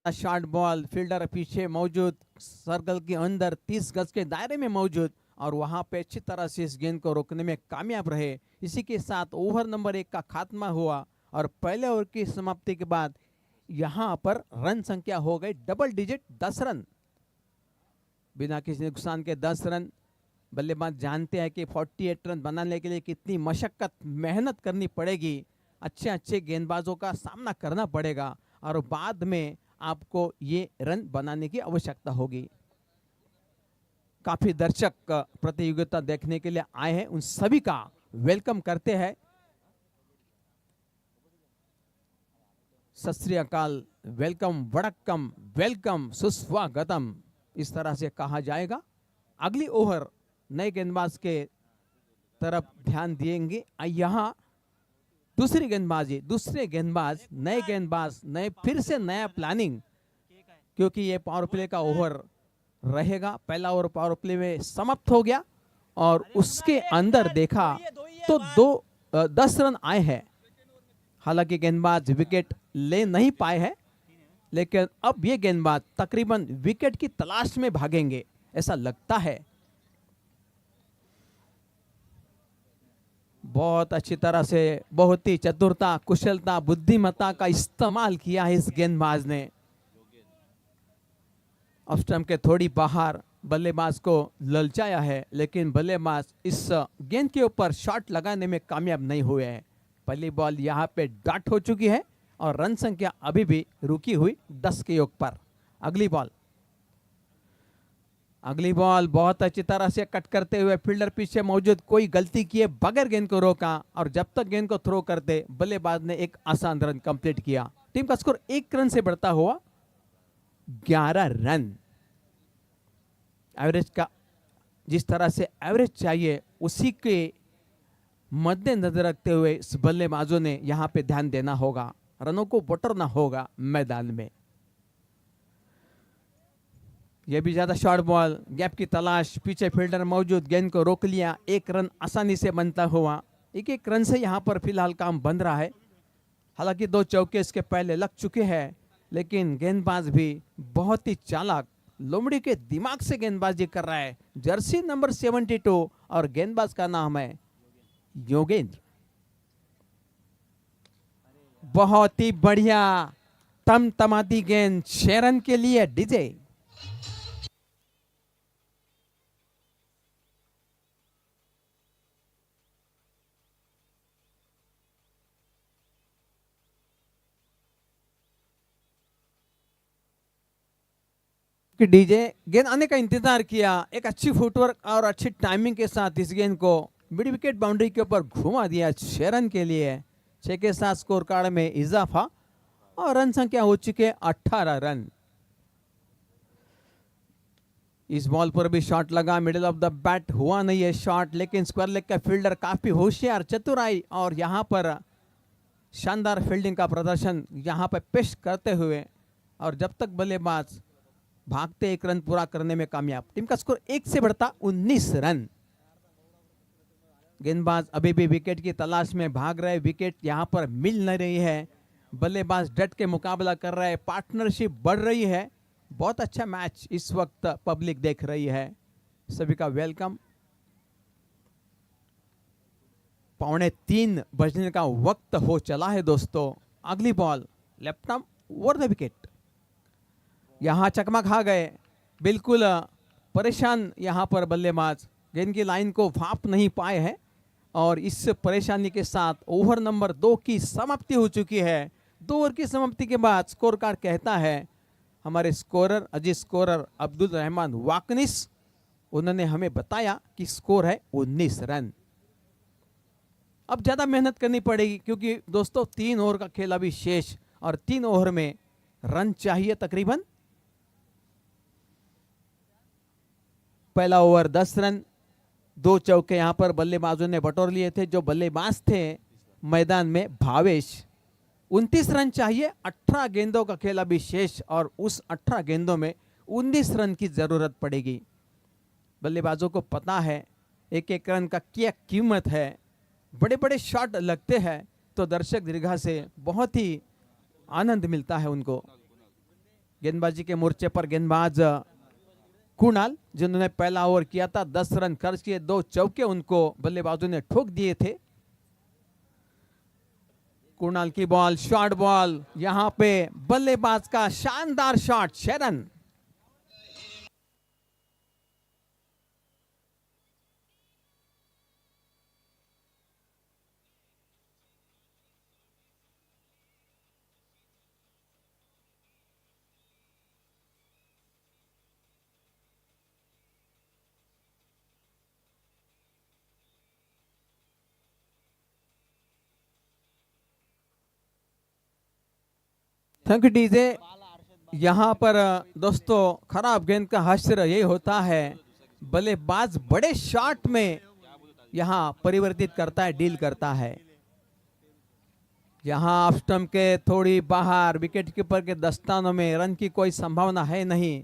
शॉर्ट बॉल, फील्डर पीछे मौजूद, सर्कल के अंदर 30 गज के दायरे में मौजूद और वहां पे अच्छी तरह से इस गेंद को रोकने में कामयाब रहे। इसी के साथ ओवर नंबर 1 का खात्मा हुआ और पहले ओवर की समाप्ति के बाद यहां पर रन संख्या हो गई डबल डिजिट, 10 रन। बिना किसी नुकसान के 10 रन। बल्लेबाज जानते हैं कि 48 रन बनाने के लिए कितनी मशक्कत मेहनत करनी पड़ेगी। अच्छे गेंदबाजों का सामना करना पड़ेगा और बाद में आपको ये रन बनाने की आवश्यकता होगी। काफी दर्शक प्रतियोगिता देखने के लिए आए हैं, उन सभी का वेलकम करते हैं। सत श्री अकाल, वेलकम, वड़क्कम, वेलकम, सुस्वागतम, इस तरह से कहा जाएगा। अगली ओवर नए गेंदबाज के तरफ ध्यान देंगे। यहाँ दूसरे गेंदबाज, नए फिर से नया प्लानिंग, क्योंकि ये पावर प्ले का ओवर रहेगा। पहला ओवर पावर प्ले में समाप्त हो गया और उसके अंदर देखा तो 10 रन आए हैं। हालांकि गेंदबाज विकेट ले नहीं पाए हैं, लेकिन अब ये गेंदबाज तकरीबन विकेट की तलाश में भागेंगे ऐसा लगता है। बहुत अच्छी तरह से, बहुत ही चतुरता, कुशलता, बुद्धिमत्ता का इस्तेमाल किया है इस गेंदबाज ने। ऑफ स्टंप के थोड़ी बाहर बल्लेबाज को ललचाया है, लेकिन बल्लेबाज इस गेंद के ऊपर शॉट लगाने में कामयाब नहीं हुए हैं। पहली बॉल यहां पे डॉट हो चुकी है और रन संख्या अभी भी रुकी हुई 10 के योग पर। अगली बॉल अगली बॉल बहुत अच्छी तरह से कट करते हुए फील्डर पीछे मौजूद, कोई गलती किए बगैर गेंद को रोका और जब तक गेंद को थ्रो करते बल्लेबाज ने एक आसान रन कंप्लीट किया। टीम का स्कोर 1 रन से बढ़ता हुआ 11 रन। एवरेज का जिस तरह से एवरेज चाहिए उसी के मद्देनजर रखते हुए इस बल्लेबाजों ने यहां पे ध्यान देना होगा, रनों को बटोरना होगा मैदान में। यह भी ज्यादा शॉर्ट बॉल, गैप की तलाश, पीछे फील्डर मौजूद, गेंद को रोक लिया, 1 रन आसानी से बनता हुआ। 1 रन से यहां पर फिलहाल काम बन रहा है। हालांकि 2 चौके इसके पहले लग चुके हैं, लेकिन गेंदबाज भी बहुत ही चालाक, लोमड़ी के दिमाग से गेंदबाजी कर रहा है। जर्सी नंबर 72 और गेंदबाज का नाम है योगेंद्र। बहुत ही बढ़िया तमतमाती गेंद, 6 रन के लिए डीजे। कि डीजे गेंद आने का इंतजार किया, एक अच्छी फुटवर्क और अच्छी टाइमिंग के साथ इस गेंद को मिड विकेट बाउंड्री के ऊपर घुमा दिया। 6 रन के लिए 6 के साथ स्कोर कार्ड में इजाफा और रन संख्या हो चुके 18 रन। इस बॉल पर भी शॉट लगा, मिडिल ऑफ द बैट हुआ नहीं है शॉट, लेकिन स्क्वायर लेग का फील्डर काफी होशियार, चतुराई और यहां पर शानदार फील्डिंग का प्रदर्शन यहां पर पेश करते हुए और जब तक बल्लेबाज भागते 1 रन पूरा करने में कामयाब। टीम का स्कोर 1 से बढ़ता 19 रन। गेंदबाज अभी भी विकेट की तलाश में भाग रहे, विकेट यहां पर मिल नहीं रही है। बल्लेबाज डट के मुकाबला कर रहे हैं, पार्टनरशिप बढ़ रही है। बहुत अच्छा मैच इस वक्त पब्लिक देख रही है, सभी का वेलकम। 2:45 बजने का वक्त हो चला है दोस्तों। अगली ball left arm over the wicket, यहां चकमा खा गए, बिल्कुल परेशान यहां पर बल्लेबाज, गेंद की लाइन को भाप नहीं पाए हैं और इस परेशानी के साथ ओवर नंबर 2 की समाप्ति हो चुकी है। 2 ओवर की समाप्ति के बाद स्कोर कार्ड कहता है, हमारे स्कोरर अजीज स्कोरर अब्दुल रहमान वाकनिस, उन्होंने हमें बताया कि स्कोर है 19 रन। अब ज्यादा मेहनत करनी पड़ेगी क्योंकि दोस्तों 3 ओवर का खेल अभी शेष और 3 ओवर में रन चाहिए तकरीबन। पहला ओवर 10 रन, 2 चौके यहां पर बल्लेबाजों ने बटोर लिए थे। जो बल्लेबाज थे मैदान में भावेश, 29 रन चाहिए। 18 गेंदों का खेल अभी शेष और उस 18 गेंदों में 19 रन की जरूरत पड़ेगी। बल्लेबाजों को पता है 1-1 रन का क्या कीमत है। बड़े बड़े शॉट लगते हैं तो दर्शक दीर्घा से बहुत ही आनंद मिलता है उनको। गेंदबाजी के मोर्चे पर गेंदबाज कुणाल, जिन्होंने पहला ओवर किया था, 10 रन खर्च किए, 2 चौके उनको बल्लेबाजों ने ठोक दिए थे। कुणाल की बॉल, शॉर्ट बॉल, यहां पे बल्लेबाज का शानदार shot, 6 run. Thank you DJ. यहां पर दोस्तों खराब गेंद का हश्र यही होता है, बल्लेबाज बड़े शॉट में यहां परिवर्तित करता है, डील करता है। यहां ऑफ स्टंप के थोड़ी बाहर विकेट कीपर के दस्तानों में रन की कोई संभावना है नहीं।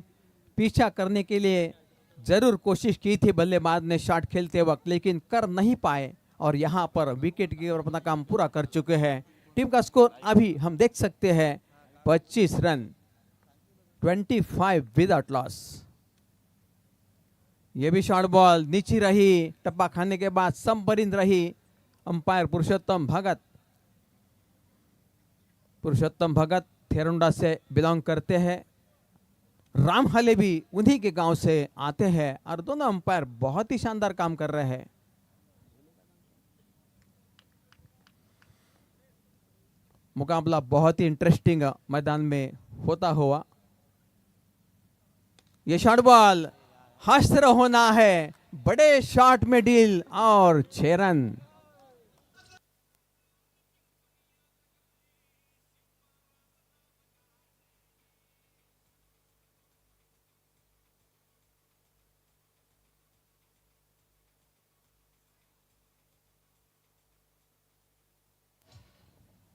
पीछा करने के लिए जरूर कोशिश की थी बल्लेबाज ने शॉट खेलते वक्त, लेकिन कर नहीं पाए और यहां पर विकेट कीपर अपना काम पूरा कर चुके हैं। टीम का स्कोर अभी हम देख सकते हैं 25 रन, 25 विदाउट लॉस। यह भी शॉर्ट बॉल नीचे रही, टप्पा खाने के बाद संपरिंद रही। अंपायर पुरुषोत्तम भगत, पुरुषोत्तम भगत थेरुंडा से बिलोंग करते हैं, राम हले भी उन्हीं के गांव से आते हैं और दोनों अंपायर बहुत ही शानदार काम कर रहे हैं। मुकाबला बहुत ही इंटरेस्टिंग मैदान में होता हुआ। ये शॉर्ट बॉल हश्र होना है, बड़े शॉट में डील और 6 रन।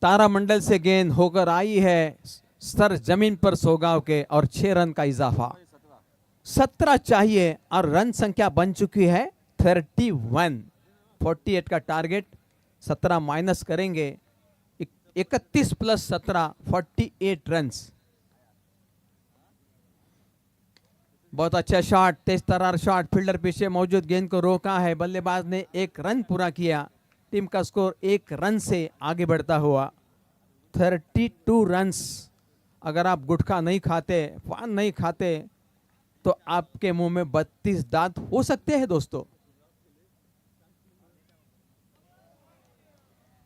तारामंडल से गेंद होकर आई है सर जमीन पर सोगाव के और 6 रन का इजाफा। 17 चाहिए और रन संख्या बन चुकी है 31। 48 का टारगेट, 17 माइनस करेंगे, 31 प्लस 17 48 रन्स। बहुत अच्छा शॉट, तेज तरार शॉट, फील्डर पीछे मौजूद गेंद को रोका है, बल्लेबाज ने 1 रन पूरा किया। टीम का स्कोर 1 रन से आगे बढ़ता हुआ 32 रन्स। अगर आप गुटखा नहीं खाते, पान नहीं खाते, तो आपके मुंह में 32 दांत हो सकते हैं दोस्तों।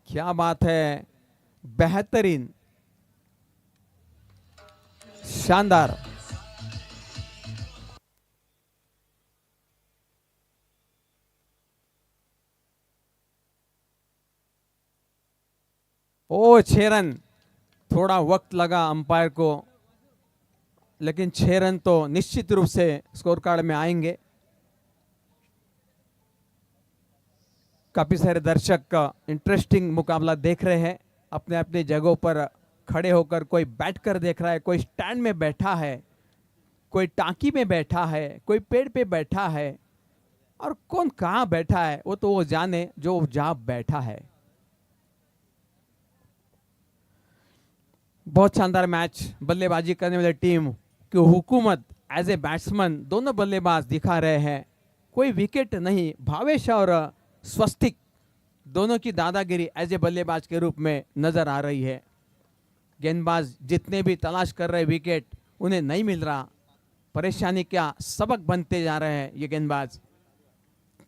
क्या बात है, बेहतरीन, शानदार। ओ 6 रन, थोड़ा वक्त लगा अंपायर को, लेकिन 6 रन तो निश्चित रूप से स्कोर कार्ड में आएंगे। काफी सारे दर्शक का इंटरेस्टिंग मुकाबला देख रहे हैं, अपने अपने जगहों पर खड़े होकर। कोई बैठ कर देख रहा है, कोई स्टैंड में बैठा है, कोई टांकी में बैठा है, कोई पेड़ पे बैठा है, और कौन कहाँ बैठा है वो तो वो जाने जो जहां बैठा है। बहुत शानदार मैच। बल्लेबाजी करने वाली टीम की हुकूमत एज ए बैट्समैन दोनों बल्लेबाज दिखा रहे हैं। कोई विकेट नहीं, भावेश और स्वस्तिक दोनों की दादागिरी एज ए बल्लेबाज के रूप में नजर आ रही है। गेंदबाज जितने भी तलाश कर रहे विकेट, उन्हें नहीं मिल रहा। परेशानी क्या सबक बनते जा रहे हैं ये गेंदबाज।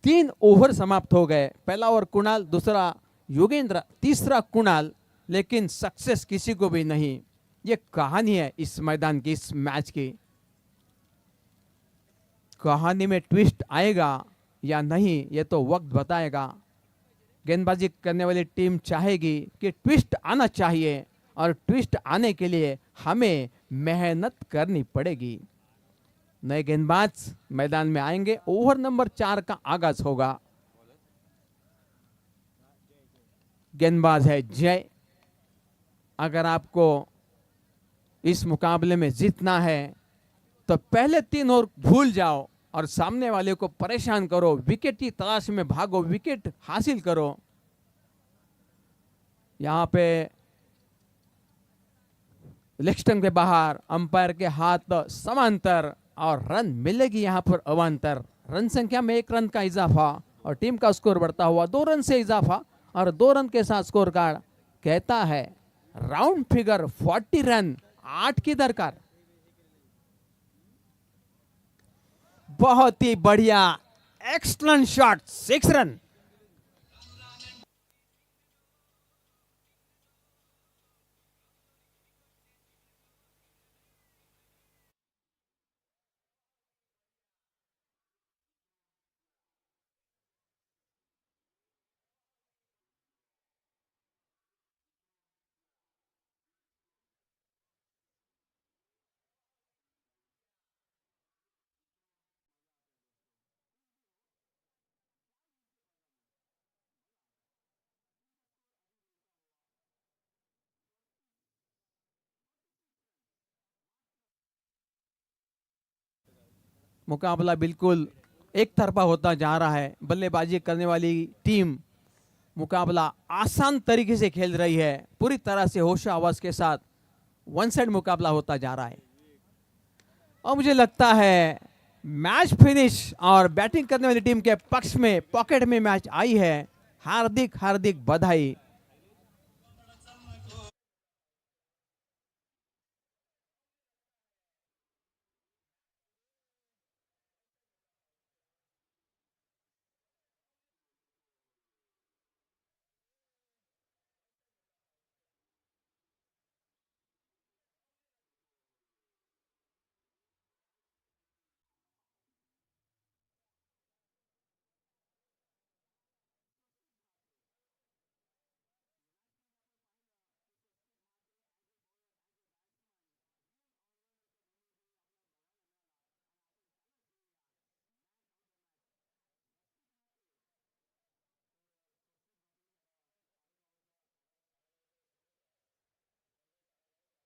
3 ओवर समाप्त हो गए। पहला ओवर कुणाल, दूसरा योगेंद्र, तीसरा कुणाल, लेकिन सक्सेस किसी को भी नहीं। ये कहानी है इस मैदान की, इस मैच की। कहानी में ट्विस्ट आएगा या नहीं, ये तो वक्त बताएगा। गेंदबाजी करने वाली टीम चाहेगी कि ट्विस्ट आना चाहिए, और ट्विस्ट आने के लिए हमें मेहनत करनी पड़ेगी। नए गेंदबाज मैदान में आएंगे। ओवर नंबर 4 का आगाज होगा। गेंदबाज है जय। अगर आपको इस मुकाबले में जीतना है तो पहले 3 ओवर भूल जाओ और सामने वाले को परेशान करो, विकेट की तलाश में भागो, विकेट हासिल करो। यहां पे लेग स्टंप के बाहर अंपायर के हाथ समांतर, और रन मिलेगी यहां पर अवांतर। रन संख्या में 1 रन का इजाफा और टीम का स्कोर बढ़ता हुआ 2 रन से इजाफा, और 2 रन के साथ स्कोर कार्ड कहता है राउंड फिगर 40 रन, 8 की दरकार। बहुत ही बढ़िया, एक्सलेंट शॉट, 6 रन। मुकाबला बिल्कुल एक तरफा होता जा रहा है। बल्लेबाजी करने वाली टीम मुकाबला आसान तरीके से खेल रही है, पूरी तरह से होश आवाज के साथ। वन साइड मुकाबला होता जा रहा है, और मुझे लगता है मैच फिनिश और बैटिंग करने वाली टीम के पक्ष में पॉकेट में मैच आई है। हार्दिक हार्दिक बधाई।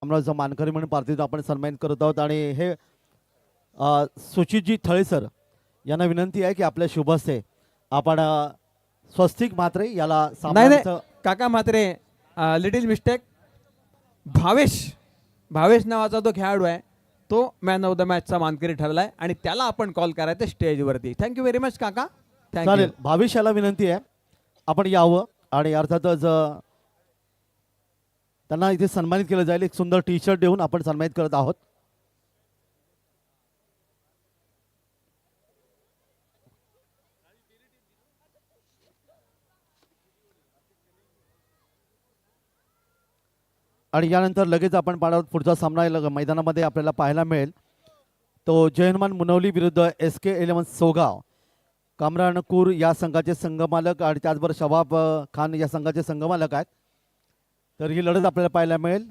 आम्हाला मानकरी म्हणून पार्थिव आपण सन्मानित करत आहोत आणि हे सुचितजी थळे सर यांना विनंती आहे की आपल्या शुभ हस्ते आपण स्वस्तिक म्हात्रे याला
नाही
सामन्याचं
काका म्हात्रे लिटिल मिस्टेक भावेश नावाचा तो खेळाडू आहे तो मॅन ऑफ द मॅचचा मानकरी ठरलाय आणि त्याला आपण कॉल करायचं स्टेजवरती. थँक्यू व्हेरी मच काका. थँक्यू.
चालेल. भावेश याला विनंती आहे आपण यावं आणि अर्थातच त्यांना इथे सन्मानित केलं जाईल. एक सुंदर टी शर्ट देऊन आपण सन्मानित करत आहोत. आणि यानंतर लगेच आपण पाहणार पुढचा सामना मैदानामध्ये आपल्याला पाहायला मिळेल तो जयहनुमान मुनवली विरुद्ध SK11 सोगाव. कामरान कूर या संघाचे संघमालक आणि त्याचबरोबर शवाब खान या संघाचे संघमालक आहेत. तर ही लढत आपल्याला पाहायला मिळेल.